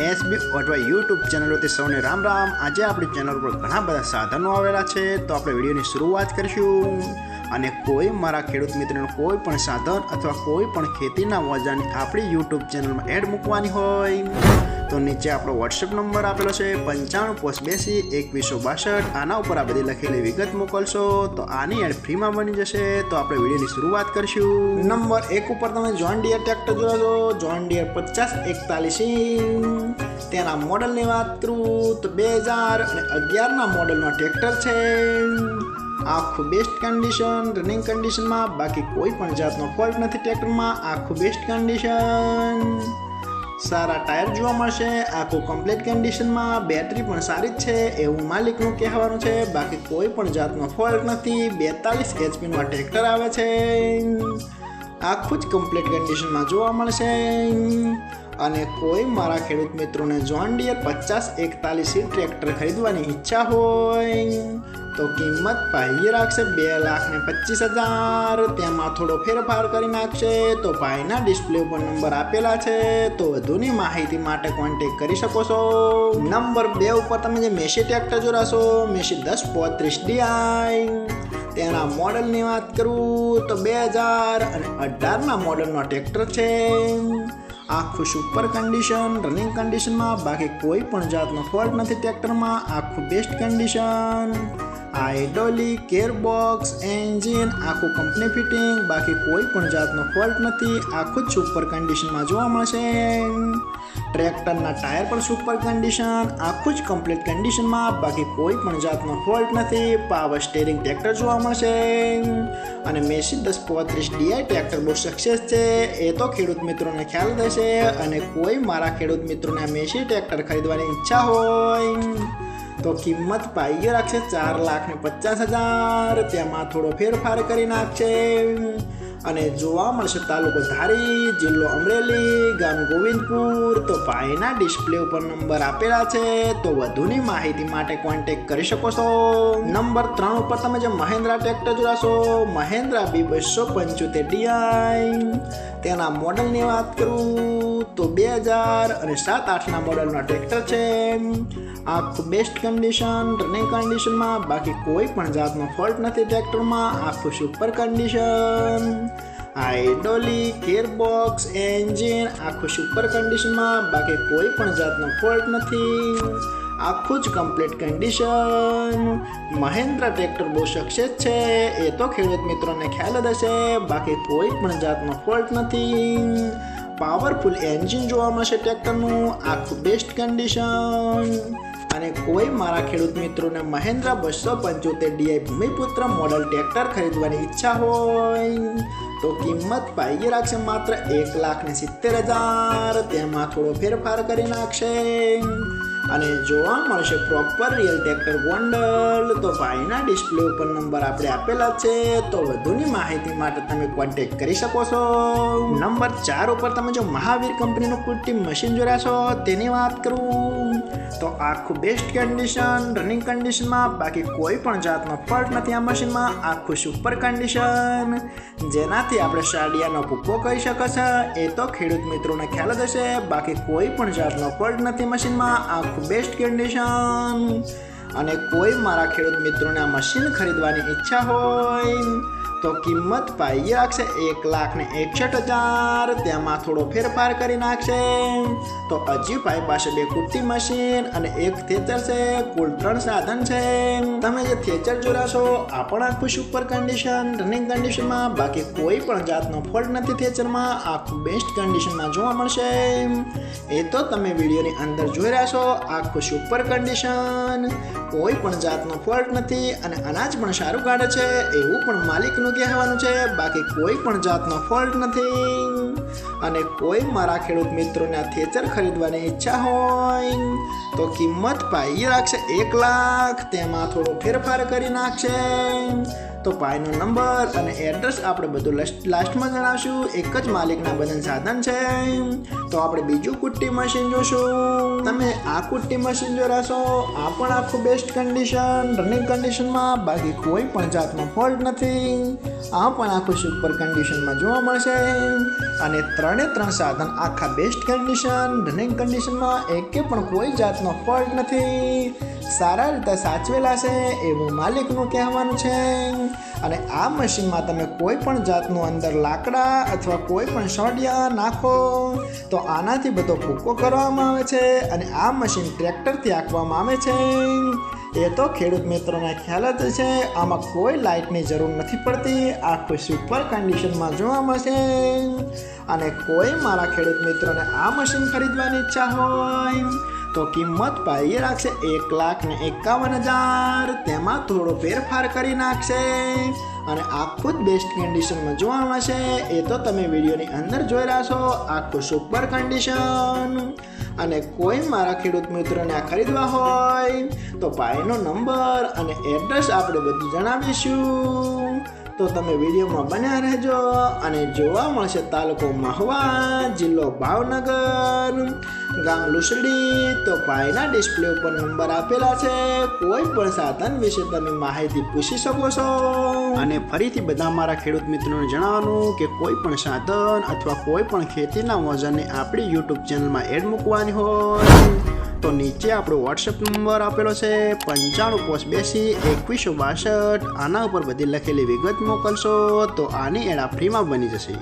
SB અથવા YouTube ચેનલોથી સૌને રામ રામ। આજે આપણી ચેનલ પર ઘણા બધા સાધનો આવેલા છે, તો આપણે વિડીયોની શરૂઆત કરીશું। અને કોઈ મારા ખેડૂત મિત્રોને કોઈ પણ સાધન અથવા કોઈ પણ ખેતીના ઓજારની આપણી યુટ્યુબ ચેનલમાં એડ મૂકવાની હોય તો નીચે આપણો વોટ્સએપ નંબર આપેલો છે 95822162। આના ઉપર આ બધી લખેલી વિગત મોકલશો તો આની એડ ફ્રીમાં બની જશે। તો આપણે વિડીયોની શરૂઆત કરીશું। નંબર 1 ઉપર તમે જોન ડિયર ટ્રેક્ટર જોવો છો, જોન ડિયર 5041। તેના મોડલની વાત કરું તો 2011ના મોડલનો ટ્રેક્ટર છે। આખું બેસ્ટ કન્ડિશન, રનિંગ કન્ડિશનમાં, બાકી કોઈ પણ જાતનો ફોલ્ટ નથી ટ્રેક્ટરમાં। આખું બેસ્ટ કન્ડિશન, સારા ટાયર જોવા મળશે, આખું કમ્પ્લીટ કન્ડિશનમાં, બેટરી પણ સારી જ છે એવું માલિકનું કહેવાનું છે। બાકી કોઈ પણ જાતનો ફોલ્ટ નથી। 42 એચપીનું આ ટ્રેક્ટર આવે છે, આખું જ કમ્પ્લીટ કન્ડિશનમાં જોવા મળશે। અને કોઈ મારા ખેડૂત મિત્રોને જોન ડિયર 5041 ટ્રેક્ટર ખરીદવાની ઈચ્છા હોય તો કિંમત ભાઈએ રાખશે 2,25,000। તેમાં થોડો ફેરફાર કરી નાખશે। તો ભાઈના ડિસ્પ્લે ઉપર નંબર આપેલા છે, તો વધુની માહિતી માટે કોન્ટેક્ટ કરી શકો છો। નંબર 2 ઉપર તમે જે મેસી ટ્રેક્ટર જોડાશો, મેસી 1035DI। તેના મોડલની વાત કરું તો 2018ના મોડલનો ટ્રેક્ટર છે। આખું સુપર કન્ડિશન, રનિંગ કન્ડિશનમાં, બાકી કોઈ પણ જાતનો ફોલ્ટ નથી ટ્રેક્ટરમાં। આખું best condition, hydraulic, gearbox, engine આખું કંપની ફિટિંગ, બાકી કોઈ પણ જાતનો ફોલ્ટ નથી। આખું જ સુપર કન્ડિશનમાં જોવા મળશે। ટ્રેક્ટરના ટાયર પણ સુપર કન્ડિશન, આખું જ કમ્પ્લીટ કન્ડિશનમાં, બાકી કોઈ પણ જાતનો ફોલ્ટ નથી। પાવર સ્ટેરિંગ ટ્રેક્ટર જોવા મળશે। અને મેસી 1035DI ટ્રેક્ટર બહુ સક્સેસ છે એ તો ખેડૂત મિત્રોને ખ્યાલ થશે। અને કોઈ મારા ખેડૂત મિત્રોને મેસી ટ્રેક્ટર ખરીદવાની ઈચ્છા હોય તો કિંમત ભાઈએ રાખશે 4,50,000। તેમાં થોડો ફેરફાર કરી નાખશે। અને જોવા મળશે તાલુકો ધારી, જિલ્લો અમરેલી, ગામ ગોવિંદપુર। તો ભાઈના ડિસ્પ્લે ઉપર નંબર આપેલા છે, તો વધુની માહિતી માટે કોન્ટેક્ટ કરી શકો છો। નંબર 3 ઉપર તમે જે મહિન્દ્રા ટ્રેક્ટર જોડાશો, મહિન્દ્રા B275DI। તેના મોડલની વાત કરું તો 2007-8ના મોડલનો ટ્રેક્ટર છે। આખું બેસ્ટ કન્ડિશન, રનિંગ કન્ડિશનમાં, બાકી કોઈ પણ જાતનો ફોલ્ટ નથી ટ્રેક્ટરમાં। આખું super condition, hydraulic, gearbox, engine આખું સુપર કન્ડિશનમાં, બાકી કોઈ પણ જાતનો ફોલ્ટ નથી। આખું જ કમ્પ્લીટ કન્ડિશન। મહિન્દ્રા ટ્રેક્ટર બહુ સક્સેસ છે એ તો ખેડૂત મિત્રોને ખ્યાલ જ હશે, બાકી કોઈ પણ જાતનો ફોલ્ટ નથી। પાવરફુલ એન્જિન જોવા મળશે ટ્રેક્ટરનું, આખું બેસ્ટ કન્ડિશન। અને કોઈ મારા ખેડૂત મિત્રોને Mahindra 275DI Bhumiputra model tractor ખરીદવાની ઈચ્છા હોય તો કિંમત ભાઈએ રાખશે માત્ર 1,70,000। તેમાં થોડો ફેરફાર કરી નાખશે। અને જોવા મળશે પ્રોપર રિયલ ટ્રેક્ટર ગોંડલ। તો ભાઈના ડિસ્પ્લે ઉપર નંબર આપણે આપેલા છે, તો વધુની માહિતી માટે તમે કોન્ટેક્ટ કરી શકો છો। નંબર 4 ઉપર તમે જો મહાવીર કંપનીનું કુટ્ટી મશીન જોડાશો, તેની વાત કરું તો આખું બેસ્ટ કન્ડિશન, રનિંગ કન્ડિશનમાં, બાકી કોઈ પણ જાતનો ફોલ્ટ નથી આ મશીનમાં। આખું સુપર કન્ડિશન, જેનાથી આપણે સાડિયાનો ભૂકો કહી શકશે એ તો ખેડૂત મિત્રોને ખ્યાલ જ હશે, બાકી કોઈ પણ જાતનો ફોલ્ટ નથી મશીનમાં। આખું બેસ્ટ કન્ડિશન। અને કોઈ મારા ખેડૂત મિત્રોને આ મશીન ખરીદવાની ઈચ્છા હોય તો કિંમત ભાઈએ રાખશે 1,61,000। તેમાં થોડો ફેરફાર કરી નાખશે। તો અજીભાઈ પાસે 2 કુટ્ટી મશીન અને 1 થેચર છે, કુલ 3 સાધન છે। તમે જે થેચર જોડાશો આ પણ આખું સુપર કન્ડિશન, રનિંગ કન્ડિશનમાં, બાકી કોઈ પણ જાતનો ફોલ્ટ નથી થેચરમાં। આખું બેસ્ટ કન્ડિશનમાં જોવા મળશે એ તો તમે વિડીયોની અંદર જોઈ રહ્યા છો। આખું સુપર કન્ડિશન, કોઈ પણ જાતનો ફોલ્ટ નથી। અને અનાજ પણ સારું કાઢે છે એવું પણ માલિકનું કહેવાનું છે, બાકી કોઈ પણ જાતનો ફોલ્ટ નથી। અને કોઈ મારા ખેડૂત મિત્રોને આ થેચર ખરીદવાની ઈચ્છા હોય તો કિંમત ભાઈએ રાખશે 1,00,000। તેમાં થોડો ફેરફાર કરી નાખશે। તો ભાઈનો નંબર અને એડ્રેસ આપણે બધું લાસ્ટમાં જણાવશું। એક જ માલિકના બધા સાધન છે। તો આપણે બીજું કુટ્ટી મશીન જોશું। તમે આ કુટ્ટી મશીન જોડાશો, આ પણ આખું બેસ્ટ કન્ડિશન, રનિંગ કન્ડિશનમાં, બાકી કોઈ પણ જાતનો ફોલ્ટ નથી। આ પણ આખું સુપર કન્ડિશનમાં જોવા મળશે। અને 3 ત્રણ સાધન આખા બેસ્ટ કન્ડિશન રનિંગ કન્ડિશનમાં એકે પણ કોઈ જાતનો ફોલ્ટ નથી, સારા રીતે સાચવેલા છે એવું માલિકનું કહેવાનું છે। અને આ મશીનમાં તમે કોઈ પણ જાતનું અંદર લાકડા અથવા કોઈ પણ સોડિયા નાખો તો આનાથી બધો ભૂકો કરવામાં આવે છે અને આ મશીન ટ્રેક્ટરથી આંકવામાં આવે છે। એ તો ખેડૂત મિત્રોને ખ્યાલ જ છે, આમાં કોઈ લાઇટની જરૂર નથી પડતી, આખું સુપર કન્ડિશનમાં જોવા મળશે। અને કોઈ મારા ખેડૂત મિત્રોને આ મશીન ખરીદવાની ઈચ્છા હોય તો કિંમત પાઈએ રાખશે 1,51,000, તેમાં થોડો ફેરફાર કરી નાખશે અને આખું જ બેસ્ટ કન્ડિશનમાં જોવા મળશે। એ તો તમે વિડીયોની અંદર જોઈ રહ્યા છો, આખું સુપર કન્ડિશન। અને કોઈ મારા ખેડૂત મિત્રોને આ ખરીદવા હોય તો ભાઈનો નંબર અને એડ્રેસ આપણે બધું જણાવીશું, તો તમે વિડીયોમાં બન્યા રહેજો। અને જોવા મળશે તાલુકો મહુવા, જિલ્લો ભાવનગર, ગામ લુસડી। તો ભાઈના ડિસ્પ્લે ઉપર નંબર આપેલા છે, કોઈ પણ સાધન વિશે તમે માહિતી પૂછી શકો છો। અને ફરીથી બધા મારા ખેડૂત મિત્રોને જણાવવાનું કે કોઈ પણ સાધન અથવા કોઈ પણ ખેતીના ઓજારને આપણી યુટ્યુબ ચેનલમાં એડ મૂકવાની હોય તો નીચે આપણો વોટ્સએપ નંબર આપેલો છે 9582 2162। આના ઉપર બધી લખેલી વિગત મોકલશો તો આની એડ ફ્રીમાં બની જશે।